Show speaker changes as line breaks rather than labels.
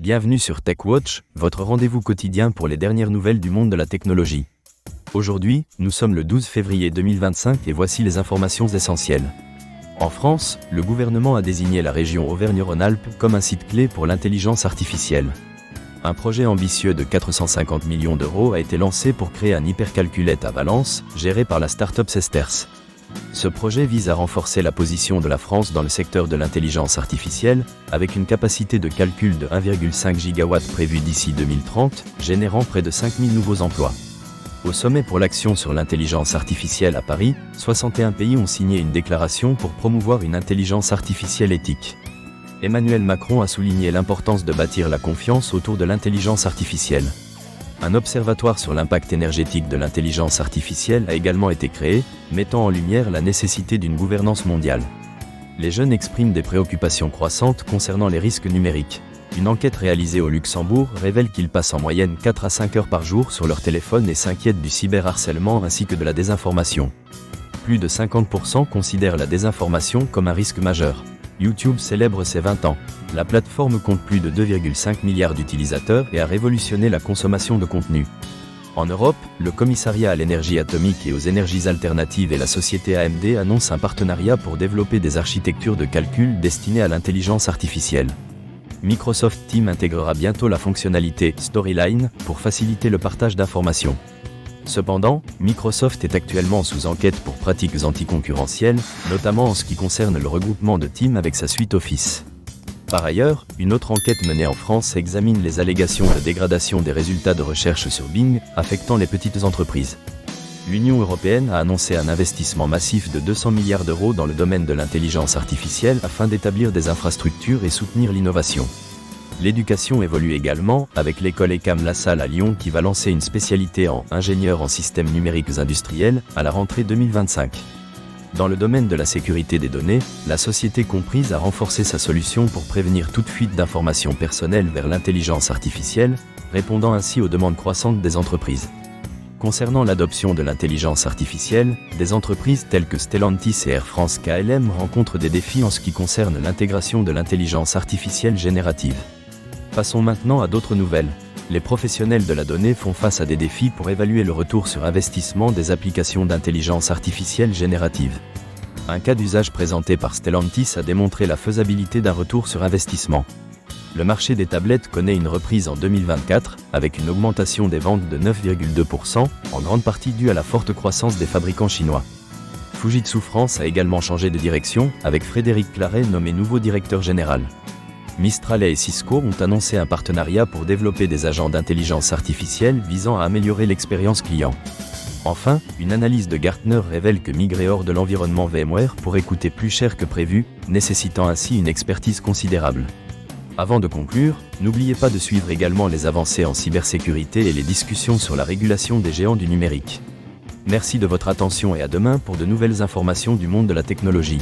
Bienvenue sur TechWatch, votre rendez-vous quotidien pour les dernières nouvelles du monde de la technologie. Aujourd'hui, nous sommes le 12 février 2025 et voici les informations essentielles. En France, le gouvernement a désigné la région Auvergne-Rhône-Alpes comme un site clé pour l'intelligence artificielle. Un projet ambitieux de 450 millions d'euros a été lancé pour créer un hypercalculette à Valence, géré par la start-up Sesterce. Ce projet vise à renforcer la position de la France dans le secteur de l'intelligence artificielle, avec une capacité de calcul de 1,5 GW prévue d'ici 2030, générant près de 5000 nouveaux emplois. Au sommet pour l'action sur l'intelligence artificielle à Paris, 61 pays ont signé une déclaration pour promouvoir une intelligence artificielle éthique. Emmanuel Macron a souligné l'importance de bâtir la confiance autour de l'intelligence artificielle. Un observatoire sur l'impact énergétique de l'intelligence artificielle a également été créé, mettant en lumière la nécessité d'une gouvernance mondiale. Les jeunes expriment des préoccupations croissantes concernant les risques numériques. Une enquête réalisée au Luxembourg révèle qu'ils passent en moyenne 4 à 5 heures par jour sur leur téléphone et s'inquiètent du cyberharcèlement ainsi que de la désinformation. Plus de 50% considèrent la désinformation comme un risque majeur. YouTube célèbre ses 20 ans. La plateforme compte plus de 2,5 milliards d'utilisateurs et a révolutionné la consommation de contenu. En Europe, le Commissariat à l'énergie atomique et aux énergies alternatives et la société AMD annoncent un partenariat pour développer des architectures de calcul destinées à l'intelligence artificielle. Microsoft Teams intégrera bientôt la fonctionnalité Storyline pour faciliter le partage d'informations. Cependant, Microsoft est actuellement sous enquête pour pratiques anticoncurrentielles, notamment en ce qui concerne le regroupement de Teams avec sa suite Office. Par ailleurs, une autre enquête menée en France examine les allégations de dégradation des résultats de recherche sur Bing, affectant les petites entreprises. L'Union européenne a annoncé un investissement massif de 200 milliards d'euros dans le domaine de l'intelligence artificielle afin d'établir des infrastructures et soutenir l'innovation. L'éducation évolue également, avec l'école ECAM La Salle à Lyon qui va lancer une spécialité en ingénieur en systèmes numériques industriels à la rentrée 2025. Dans le domaine de la sécurité des données, la société Comprise a renforcé sa solution pour prévenir toute fuite d'informations personnelles vers l'intelligence artificielle, répondant ainsi aux demandes croissantes des entreprises. Concernant l'adoption de l'intelligence artificielle, des entreprises telles que Stellantis et Air France KLM rencontrent des défis en ce qui concerne l'intégration de l'intelligence artificielle générative. Passons maintenant à d'autres nouvelles. Les professionnels de la donnée font face à des défis pour évaluer le retour sur investissement des applications d'intelligence artificielle générative. Un cas d'usage présenté par Stellantis a démontré la faisabilité d'un retour sur investissement. Le marché des tablettes connaît une reprise en 2024, avec une augmentation des ventes de 9,2%, en grande partie due à la forte croissance des fabricants chinois. Fujitsu France a également changé de direction, avec Frédéric Claret nommé nouveau directeur général. Mistral et Cisco ont annoncé un partenariat pour développer des agents d'intelligence artificielle visant à améliorer l'expérience client. Enfin, une analyse de Gartner révèle que migrer hors de l'environnement VMware pourrait coûter plus cher que prévu, nécessitant ainsi une expertise considérable. Avant de conclure, n'oubliez pas de suivre également les avancées en cybersécurité et les discussions sur la régulation des géants du numérique. Merci de votre attention et à demain pour de nouvelles informations du monde de la technologie.